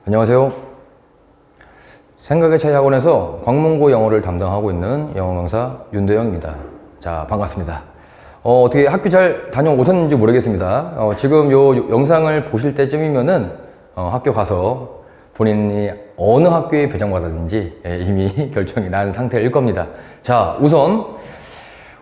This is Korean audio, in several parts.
안녕하세요. 생각의 차이 학원에서 광문고 영어를 담당하고 있는 영어 강사 윤대영입니다. 자, 반갑습니다. 어떻게 학교 잘 다녀오셨는지 모르겠습니다. 지금 요 영상을 보실 때쯤이면은 학교 가서 본인이 어느 학교에 배정받았는지 이미 결정이 난 상태일 겁니다. 자, 우선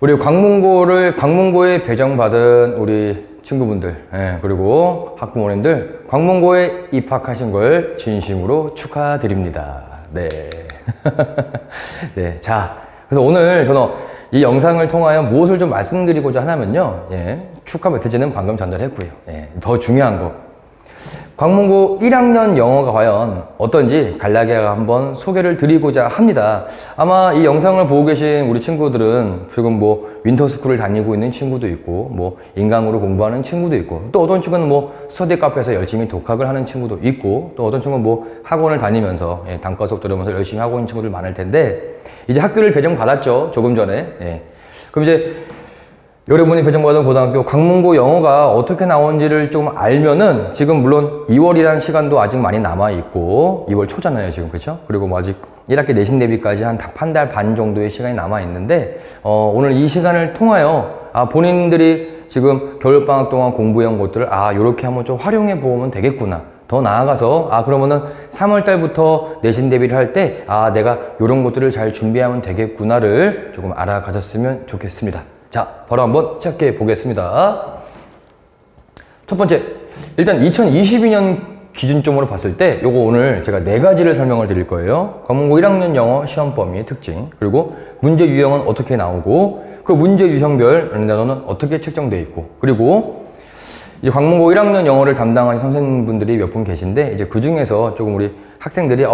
우리 광문고에 배정받은 우리 친구분들, 그리고 학부모님들, 광문고에 입학하신 걸 진심으로 축하드립니다. 네. 네. 자, 그래서 오늘 저는 이 영상을 통하여 무엇을 좀 말씀드리고자 하냐면요. 축하 메시지는 방금 전달했고요. 더 중요한 거. 광문고 1학년 영어가 과연 어떤지 간략하게 한번 소개를 드리고자 합니다. 아마 이 영상을 보고 계신 우리 친구들은 지금 뭐 윈터스쿨을 다니고 있는 친구도 있고, 뭐 인강으로 공부하는 친구도 있고, 또 어떤 친구는 뭐 스터디 카페에서 열심히 독학을 하는 친구도 있고, 또 어떤 친구는 뭐 학원을 다니면서 단과 수업 들으면서 열심히 하고 있는 친구들 많을 텐데, 이제 학교를 배정받았죠. 조금 전에. 그럼 이제 여러분이 배정받은 고등학교 광문고 영어가 어떻게 나오는지를 좀 알면은, 지금 물론 2월이라는 시간도 아직 많이 남아있고 2월 초잖아요 지금, 그쵸? 그리고 뭐 아직 1학기 내신 대비까지 한 달 반 정도의 시간이 남아있는데, 오늘 이 시간을 통하여 본인들이 지금 겨울방학 동안 공부해온 것들을 요렇게 한번 좀 활용해 보면 되겠구나, 더 나아가서 그러면은 3월 달부터 내신 대비를 할 때 내가 요런 것들을 잘 준비하면 되겠구나를 조금 알아가셨으면 좋겠습니다. 자, 바로 한번 시작해 보겠습니다. 첫 번째, 일단 2022년 기준점으로 봤을 때 요거 오늘 제가 4가지를 설명을 드릴 거예요. 광문고 1학년 영어 시험 범위의 특징, 그리고 문제 유형은 어떻게 나오고, 그 문제 유형별 단어는 어떻게 책정되어 있고, 그리고 이제 광문고 1학년 영어를 담당하는 선생님분들이 몇 분 계신데, 이제 그 중에서 조금 우리 학생들이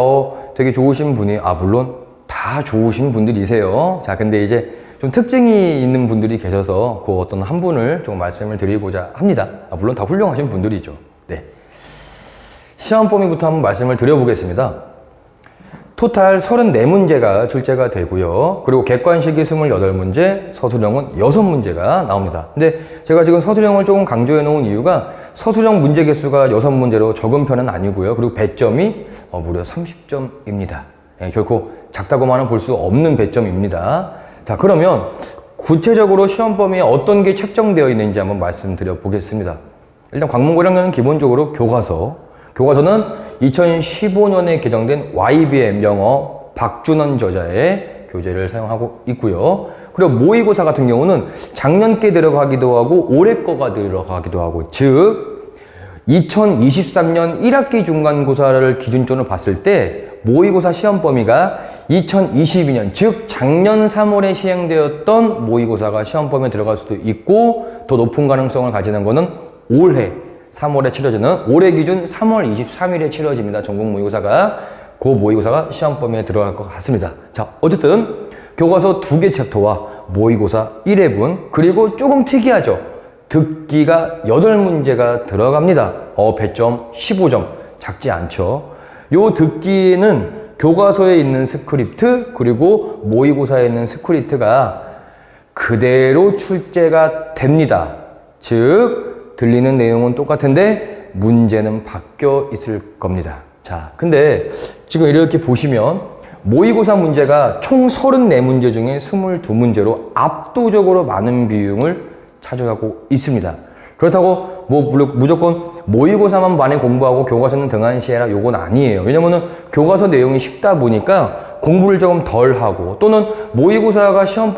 되게 좋으신 분이, 물론 다 좋으신 분들이세요. 자, 근데 이제 좀 특징이 있는 분들이 계셔서 그 어떤 한 분을 좀 말씀을 드리고자 합니다. 물론 다 훌륭하신 분들이죠. 네. 시험 범위부터 한번 말씀을 드려보겠습니다. 토탈 34문제가 출제가 되고요. 그리고 객관식이 28문제, 서술형은 6문제가 나옵니다. 근데 제가 지금 서술형을 조금 강조해 놓은 이유가, 서술형 문제 개수가 6문제로 적은 편은 아니고요. 그리고 배점이 무려 30점입니다. 결코 작다고만은 볼 수 없는 배점입니다. 자, 그러면 구체적으로 시험 범위에 어떤 게 책정되어 있는지 한번 말씀드려 보겠습니다. 일단 광문고 1학년은 기본적으로 교과서는 2015년에 개정된 YBM 영어 박준원 저자의 교재를 사용하고 있고요. 그리고 모의고사 같은 경우는 작년께 들어가기도 하고 올해 거가 들어가기도 하고, 즉 2023년 1학기 중간고사를 기준점으로 봤을 때 모의고사 시험 범위가 2022년, 즉 작년 3월에 시행되었던 모의고사가 시험 범위에 들어갈 수도 있고, 더 높은 가능성을 가지는 거는 올해 3월에 치러지는, 올해 기준 3월 23일에 치러집니다. 전국 모의고사가, 그 모의고사가 시험 범위에 들어갈 것 같습니다. 자, 어쨌든 교과서 2개 챕터와 모의고사 1회분, 그리고 조금 특이하죠. 듣기가 8문제가 들어갑니다. 배점 15점. 작지 않죠. 요 듣기는 교과서에 있는 스크립트, 그리고 모의고사에 있는 스크립트가 그대로 출제가 됩니다. 즉 들리는 내용은 똑같은데 문제는 바뀌어 있을 겁니다. 자, 근데 지금 이렇게 보시면 모의고사 문제가 총 34문제 중에 22문제로 압도적으로 많은 비중을 차지하고 있습니다. 그렇다고 무조건 모의고사만 많이 공부하고 교과서는 등한시해라, 요건 아니에요. 왜냐면은 교과서 내용이 쉽다 보니까 공부를 조금 덜 하고, 또는 모의고사가 시험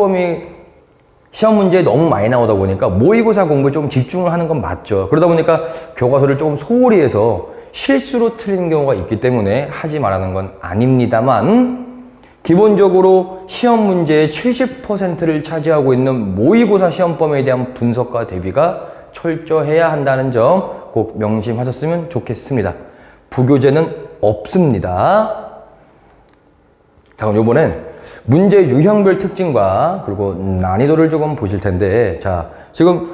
문제에 너무 많이 나오다 보니까 모의고사 공부에 좀 집중을 하는 건 맞죠. 그러다 보니까 교과서를 조금 소홀히 해서 실수로 틀리는 경우가 있기 때문에 하지 말라는 건 아닙니다만, 기본적으로 시험 문제의 70%를 차지하고 있는 모의고사 시험 범위에 대한 분석과 대비가 철저해야 한다는 점 꼭 명심하셨으면 좋겠습니다. 부교재는 없습니다. 자, 그럼 이번엔 문제 유형별 특징과 그리고 난이도를 조금 보실 텐데, 자, 지금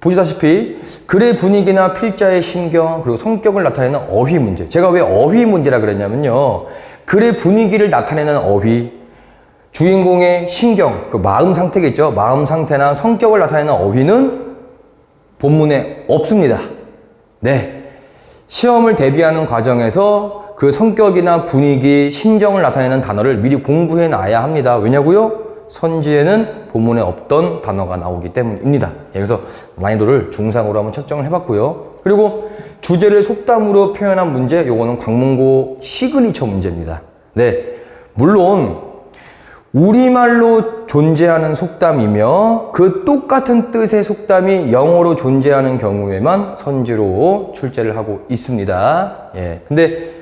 보시다시피 글의 분위기나 필자의 심경, 그리고 성격을 나타내는 어휘 문제. 제가 왜 어휘 문제라 그랬냐면요, 글의 분위기를 나타내는 어휘, 주인공의 심경, 그 마음 상태겠죠. 마음 상태나 성격을 나타내는 어휘는 본문에 없습니다. 네. 시험을 대비하는 과정에서 그 성격이나 분위기, 심정을 나타내는 단어를 미리 공부해 놔야 합니다. 왜냐고요? 선지에는 본문에 없던 단어가 나오기 때문입니다. 그래서 난이도를 중상으로 한번 책정을 해봤고요. 그리고 주제를 속담으로 표현한 문제, 요거는 광문고 시그니처 문제입니다. 네, 물론 우리말로 존재하는 속담이며 그 똑같은 뜻의 속담이 영어로 존재하는 경우에만 선지로 출제를 하고 있습니다. 근데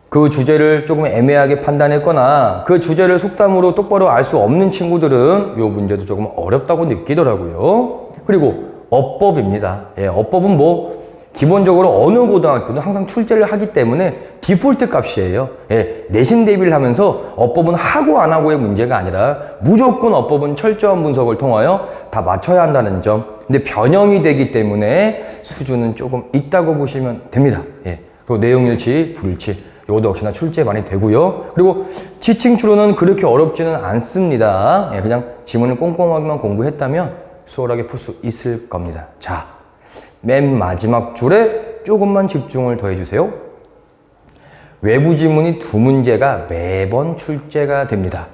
그 주제를 조금 애매하게 판단했거나 그 주제를 속담으로 똑바로 알 수 없는 친구들은 이 문제도 조금 어렵다고 느끼더라고요. 그리고 어법입니다. 어법은 뭐 기본적으로 어느 고등학교도 항상 출제를 하기 때문에 디폴트 값이에요. 내신 대비를 하면서 어법은 하고 안 하고의 문제가 아니라 무조건 어법은 철저한 분석을 통하여 다 맞춰야 한다는 점. 근데 변형이 되기 때문에 수준은 조금 있다고 보시면 됩니다. 그리고 내용일치, 불일치. 이것도 역시나 출제 많이 되고요. 그리고 지칭 추론은 그렇게 어렵지는 않습니다. 그냥 지문을 꼼꼼하게만 공부했다면 수월하게 풀 수 있을 겁니다. 자, 맨 마지막 줄에 조금만 집중을 더 해주세요. 외부 지문이 두 문제가 매번 출제가 됩니다.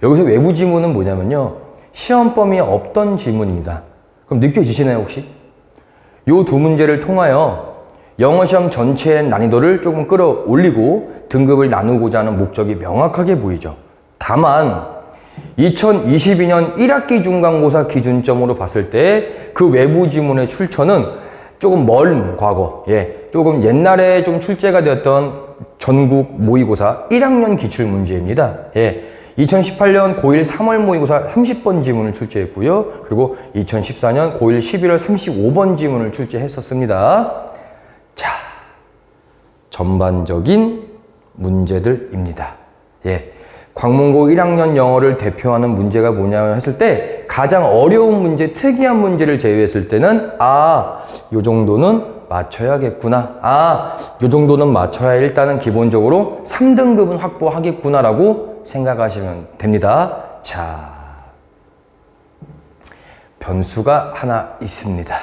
여기서 외부 지문은 뭐냐면요, 시험 범위에 없던 지문입니다. 그럼 느껴지시나요 혹시? 이 두 문제를 통하여 영어 시험 전체의 난이도를 조금 끌어올리고 등급을 나누고자 하는 목적이 명확하게 보이죠. 다만 2022년 1학기 중간고사 기준점으로 봤을 때 그 외부 지문의 출처는 조금 먼 과거, 조금 옛날에 좀 출제가 되었던 전국 모의고사 1학년 기출문제입니다. 2018년 고1 3월 모의고사 30번 지문을 출제했고요. 그리고 2014년 고1 11월 35번 지문을 출제했었습니다. 자, 전반적인 문제들입니다. 광문고 1학년 영어를 대표하는 문제가 뭐냐 했을 때 가장 어려운 문제, 특이한 문제를 제외했을 때는 요 정도는 맞춰야겠구나. 요 정도는 맞춰야 일단은 기본적으로 3등급은 확보하겠구나라고 생각하시면 됩니다. 자, 변수가 하나 있습니다.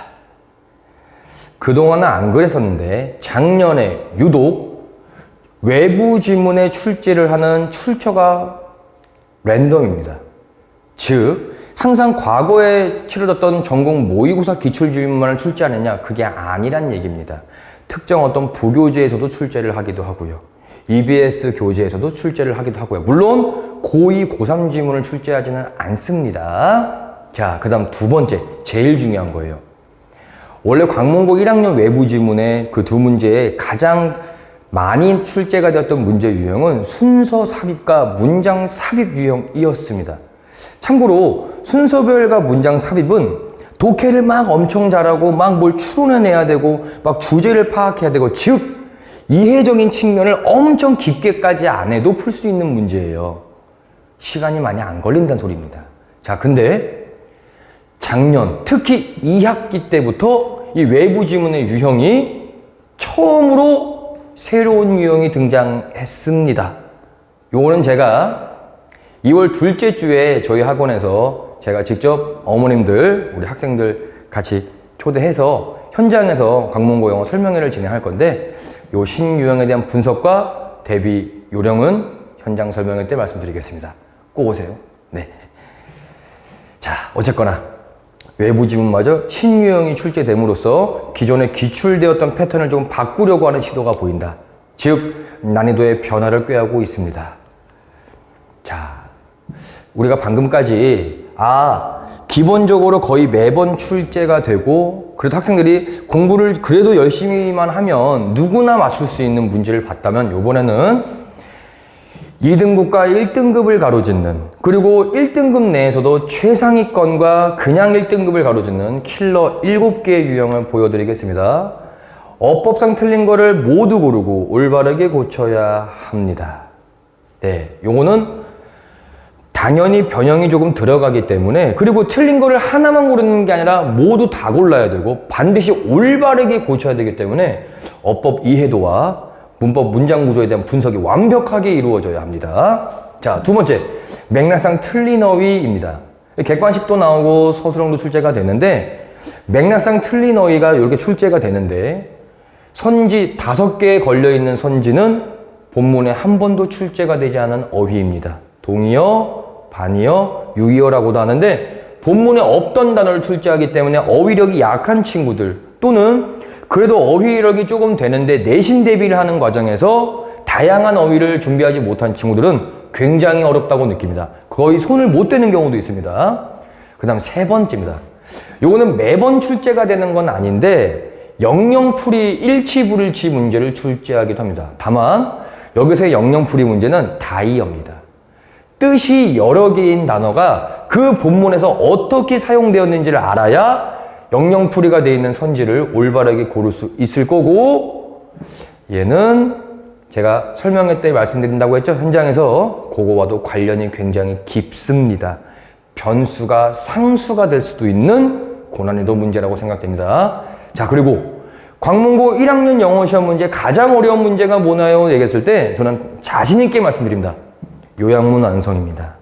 그동안은 안 그랬었는데 작년에 유독 외부 지문에 출제를 하는 출처가 랜덤입니다. 즉 항상 과거에 치러졌던 전국 모의고사 기출지문만을 출제하느냐, 그게 아니란 얘기입니다. 특정 어떤 부교재에서도 출제를 하기도 하고요. EBS 교재에서도 출제를 하기도 하고요. 물론 고2, 고3 지문을 출제하지는 않습니다. 자, 그 다음 두 번째, 제일 중요한 거예요. 원래 광문고 1학년 외부 지문의 그 두 문제에 가장 많이 출제가 되었던 문제 유형은 순서 삽입과 문장 삽입 유형이었습니다. 참고로 순서별과 문장 삽입은 독해를 막 엄청 잘하고 막 뭘 추론해내야 되고 막 주제를 파악해야 되고, 즉 이해적인 측면을 엄청 깊게까지 안 해도 풀 수 있는 문제예요. 시간이 많이 안 걸린다는 소리입니다. 자, 근데 작년 특히 2학기 때부터 이 외부 지문의 유형이 처음으로 새로운 유형이 등장했습니다. 요거는 제가 2월 둘째 주에 저희 학원에서 제가 직접 어머님들, 우리 학생들 같이 초대해서 현장에서 광문고 영어 설명회를 진행할 건데, 요 신유형에 대한 분석과 대비 요령은 현장 설명회 때 말씀드리겠습니다. 꼭 오세요. 네. 자, 어쨌거나 외부 지문마저 신유형이 출제됨으로써 기존에 기출되었던 패턴을 좀 바꾸려고 하는 시도가 보인다. 즉 난이도의 변화를 꾀하고 있습니다. 자, 우리가 방금까지 기본적으로 거의 매번 출제가 되고, 그래도 학생들이 공부를 그래도 열심히만 하면 누구나 맞출 수 있는 문제를 봤다면, 요번에는 2등급과 1등급을 가로짓는, 그리고 1등급 내에서도 최상위권과 그냥 1등급을 가로짓는 킬러 7개의 유형을 보여드리겠습니다. 어법상 틀린 거를 모두 고르고 올바르게 고쳐야 합니다. 요거는 당연히 변형이 조금 들어가기 때문에, 그리고 틀린 거를 하나만 고르는 게 아니라 모두 다 골라야 되고 반드시 올바르게 고쳐야 되기 때문에 어법 이해도와 문법 문장 구조에 대한 분석이 완벽하게 이루어져야 합니다. 자, 두 번째, 맥락상 틀린 어휘입니다. 객관식도 나오고 서술형도 출제가 되는데, 맥락상 틀린 어휘가 이렇게 출제가 되는데, 선지 5개에 걸려있는 선지는 본문에 한 번도 출제가 되지 않은 어휘입니다. 동의어, 반의어, 유의어라고도 하는데 본문에 없던 단어를 출제하기 때문에 어휘력이 약한 친구들 또는 그래도 어휘력이 조금 되는데 내신 대비를 하는 과정에서 다양한 어휘를 준비하지 못한 친구들은 굉장히 어렵다고 느낍니다. 거의 손을 못 대는 경우도 있습니다. 그 다음 3번째입니다. 요거는 매번 출제가 되는 건 아닌데 영영풀이 일치불일치 문제를 출제하기도 합니다. 다만 여기서의 영영풀이 문제는 다이어입니다. 뜻이 여러 개인 단어가 그 본문에서 어떻게 사용되었는지를 알아야 영영풀이가 되어 있는 선지를 올바르게 고를 수 있을 거고 얘는 제가 설명회 때 말씀드린다고 했죠. 현장에서 그거와도 관련이 굉장히 깊습니다. 변수가 상수가 될 수도 있는 고난이도 문제라고 생각됩니다. 자, 그리고 광문고 1학년 영어 시험 문제 가장 어려운 문제가 뭐나요? 얘기했을 때 저는 자신 있게 말씀드립니다. 요약문 완성입니다.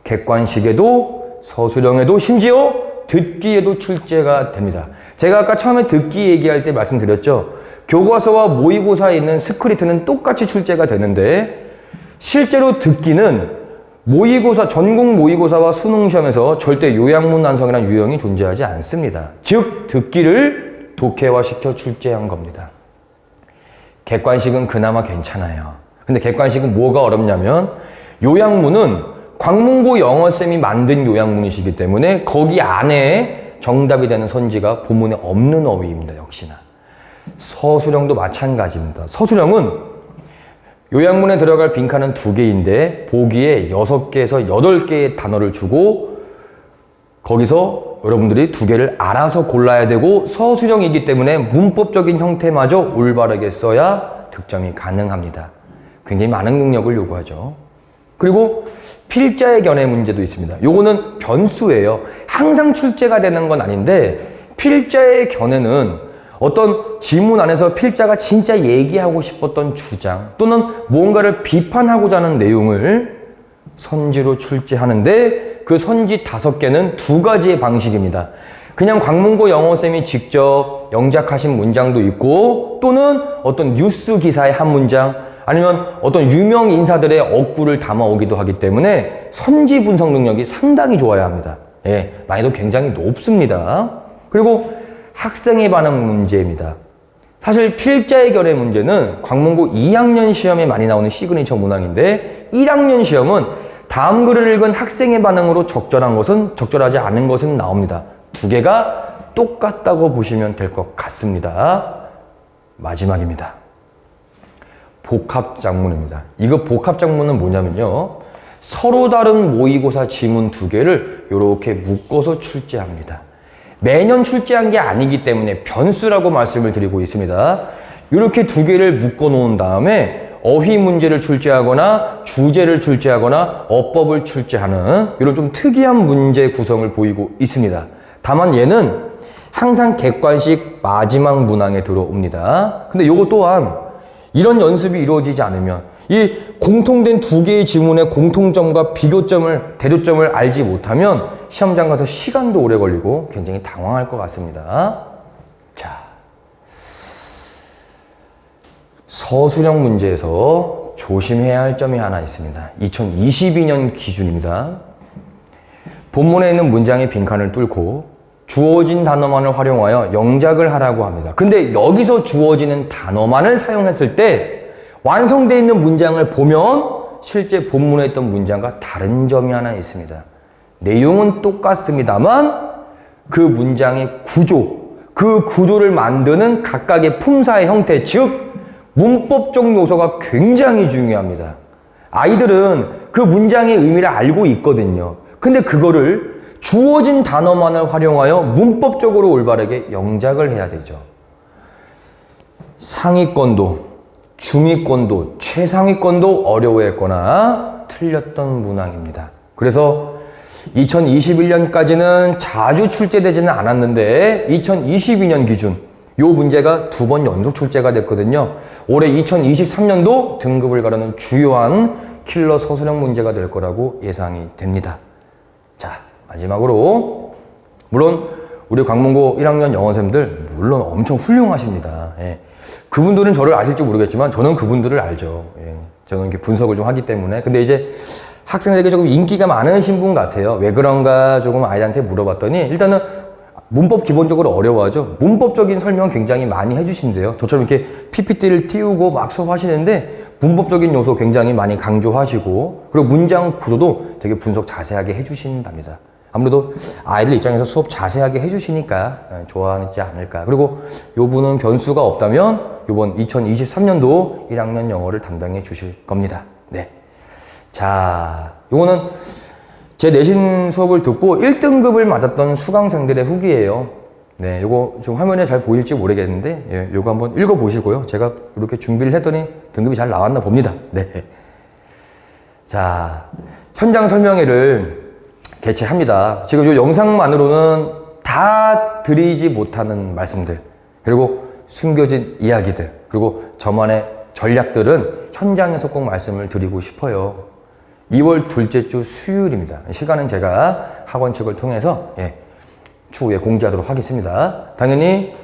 객관식에도 서술형에도 심지어 듣기에도 출제가 됩니다. 제가 아까 처음에 듣기 얘기할 때 말씀드렸죠. 교과서와 모의고사에 있는 스크립트는 똑같이 출제가 되는데 실제로 듣기는 모의고사, 전국 모의고사와 수능시험에서 절대 요약문 완성이라는 유형이 존재하지 않습니다. 즉 듣기를 독해화시켜 출제한 겁니다. 객관식은 그나마 괜찮아요. 근데 객관식은 뭐가 어렵냐면 요약문은 광문고 영어쌤이 만든 요약문이시기 때문에 거기 안에 정답이 되는 선지가 본문에 없는 어휘입니다. 역시나. 서술형도 마찬가지입니다. 서술형은 요약문에 들어갈 빈칸은 2개인데 보기에 6개에서 8개의 단어를 주고 거기서 여러분들이 2개를 알아서 골라야 되고 서술형이기 때문에 문법적인 형태마저 올바르게 써야 득점이 가능합니다. 굉장히 많은 능력을 요구하죠. 그리고 필자의 견해 문제도 있습니다. 요거는 변수예요. 항상 출제가 되는 건 아닌데 필자의 견해는 어떤 지문 안에서 필자가 진짜 얘기하고 싶었던 주장 또는 뭔가를 비판하고자 하는 내용을 선지로 출제하는데 그 선지 5개는 2가지의 방식입니다. 그냥 광문고 영어쌤이 직접 영작하신 문장도 있고 또는 어떤 뉴스 기사의 한 문장 아니면 어떤 유명 인사들의 어구를 담아오기도 하기 때문에 선지 분석 능력이 상당히 좋아야 합니다. 예, 난이도 굉장히 높습니다. 그리고 학생의 반응 문제입니다. 사실 필자의 결의 문제는 광문고 2학년 시험에 많이 나오는 시그니처 문항인데 1학년 시험은 다음 글을 읽은 학생의 반응으로 적절한 것은 적절하지 않은 것은 나옵니다. 2개가 똑같다고 보시면 될 것 같습니다. 마지막입니다. 복합작문입니다. 이거 복합작문은 뭐냐면요. 서로 다른 모의고사 지문 2개를 이렇게 묶어서 출제합니다. 매년 출제한 게 아니기 때문에 변수라고 말씀을 드리고 있습니다. 이렇게 2개를 묶어 놓은 다음에 어휘 문제를 출제하거나 주제를 출제하거나 어법을 출제하는 이런 좀 특이한 문제 구성을 보이고 있습니다. 다만 얘는 항상 객관식 마지막 문항에 들어옵니다. 근데 이거 또한 이런 연습이 이루어지지 않으면 이 공통된 2개의 지문의 공통점과 비교점을, 대조점을 알지 못하면 시험장 가서 시간도 오래 걸리고 굉장히 당황할 것 같습니다. 자, 서술형 문제에서 조심해야 할 점이 하나 있습니다. 2022년 기준입니다. 본문에 있는 문장의 빈칸을 뚫고 주어진 단어만을 활용하여 영작을 하라고 합니다. 근데 여기서 주어지는 단어만을 사용했을 때 완성되어 있는 문장을 보면 실제 본문에 있던 문장과 다른 점이 하나 있습니다. 내용은 똑같습니다만 그 문장의 구조, 그 구조를 만드는 각각의 품사의 형태, 즉 문법적 요소가 굉장히 중요합니다. 아이들은 그 문장의 의미를 알고 있거든요. 근데 그거를 주어진 단어만을 활용하여 문법적으로 올바르게 영작을 해야 되죠. 상위권도, 중위권도, 최상위권도 어려워했거나 틀렸던 문항입니다. 그래서 2021년까지는 자주 출제되지는 않았는데 2022년 기준 이 문제가 2번 연속 출제가 됐거든요. 올해 2023년도 등급을 가르는 주요한 킬러 서술형 문제가 될 거라고 예상이 됩니다. 자, 마지막으로 물론 우리 광문고 1학년 영어생들 물론 엄청 훌륭하십니다. 예. 그분들은 저를 아실지 모르겠지만 저는 그분들을 알죠. 예. 저는 이렇게 분석을 좀 하기 때문에. 근데 이제 학생들에게 조금 인기가 많으신 분 같아요. 왜 그런가 조금 아이들한테 물어봤더니 일단은 문법 기본적으로 어려워하죠. 문법적인 설명 굉장히 많이 해주신대요. 저처럼 이렇게 PPT를 띄우고 막 수업하시는데 문법적인 요소 굉장히 많이 강조하시고 그리고 문장 구조도 되게 분석 자세하게 해주신답니다. 아무래도 아이들 입장에서 수업 자세하게 해주시니까 좋아하지 않을까. 그리고 요분은 변수가 없다면 요번 2023년도 1학년 영어를 담당해 주실 겁니다. 네. 자, 요거는 제 내신 수업을 듣고 1등급을 맞았던 수강생들의 후기예요. 네, 요거 좀 화면에 잘 보일지 모르겠는데, 예, 요거 한번 읽어보시고요. 제가 이렇게 준비를 했더니 등급이 잘 나왔나 봅니다. 네. 자, 현장 설명회를 개최합니다. 지금 요 영상만으로는 다 드리지 못하는 말씀들, 그리고 숨겨진 이야기들, 그리고 저만의 전략들은 현장에서 꼭 말씀을 드리고 싶어요. 2월 둘째 주 수요일입니다. 시간은 제가 학원 측을 통해서 추후에 공지하도록 하겠습니다. 당연히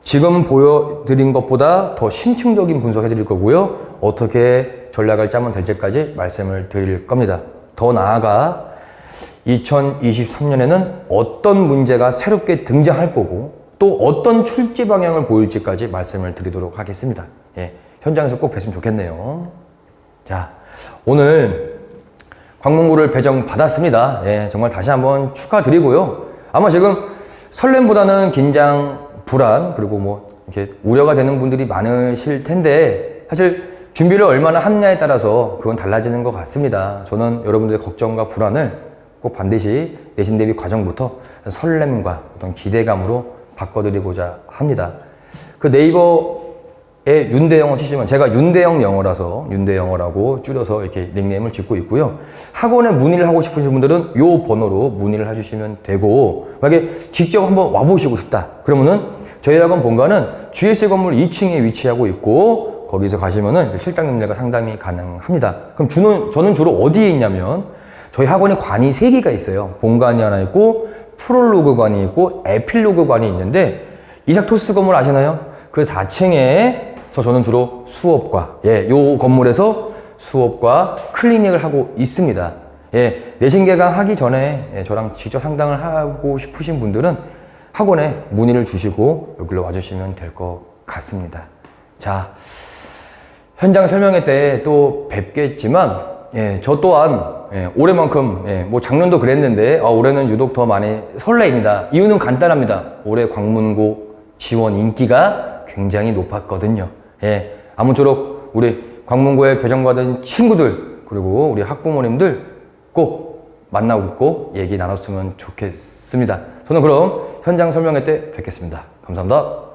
지금 보여드린 것보다 더 심층적인 분석해 드릴 거고요. 어떻게 전략을 짜면 될지까지 말씀을 드릴 겁니다. 더 나아가 2023년에는 어떤 문제가 새롭게 등장할 거고 또 어떤 출제 방향을 보일지까지 말씀을 드리도록 하겠습니다. 예, 현장에서 꼭 뵀으면 좋겠네요. 자, 오늘 광문고를 배정 받았습니다. 예, 정말 다시 한번 축하드리고요. 아마 지금 설렘보다는 긴장, 불안, 그리고 뭐 이렇게 우려가 되는 분들이 많으실 텐데 사실 준비를 얼마나 하느냐에 따라서 그건 달라지는 것 같습니다. 저는 여러분들의 걱정과 불안을 꼭 반드시 내신 대비 과정부터 설렘과 어떤 기대감으로 바꿔드리고자 합니다. 그 네이버에 윤대영어 치시면 제가 윤대영 영어라서 윤대영어라고 줄여서 이렇게 닉네임을 짓고 있고요. 학원에 문의를 하고 싶으신 분들은 이 번호로 문의를 해주시면 되고 만약에 직접 한번 와보시고 싶다 그러면은 저희 학원 본관은 GS 건물 2층에 위치하고 있고 거기서 가시면은 실장 연례가 상당히 가능합니다. 그럼 저는 주로 어디에 있냐면 저희 학원에 관이 3개가 있어요. 본관이 하나 있고 프롤로그관이 있고 에필로그관이 있는데 이삭토스 건물 아시나요? 그 4층에서 저는 주로 수업과 요 건물에서 수업과 클리닉을 하고 있습니다. 내신 개강 하기 전에 저랑 직접 상담을 하고 싶으신 분들은 학원에 문의를 주시고 여기로 와주시면 될 것 같습니다. 자, 현장 설명회 때 또 뵙겠지만 저 또한 올해만큼 뭐 작년도 그랬는데 올해는 유독 더 많이 설레입니다. 이유는 간단합니다. 올해 광문고 지원 인기가 굉장히 높았거든요. 아무쪼록 우리 광문고에 배정받은 친구들 그리고 우리 학부모님들 꼭 만나고 얘기 나눴으면 좋겠습니다. 저는 그럼 현장 설명회 때 뵙겠습니다. 감사합니다.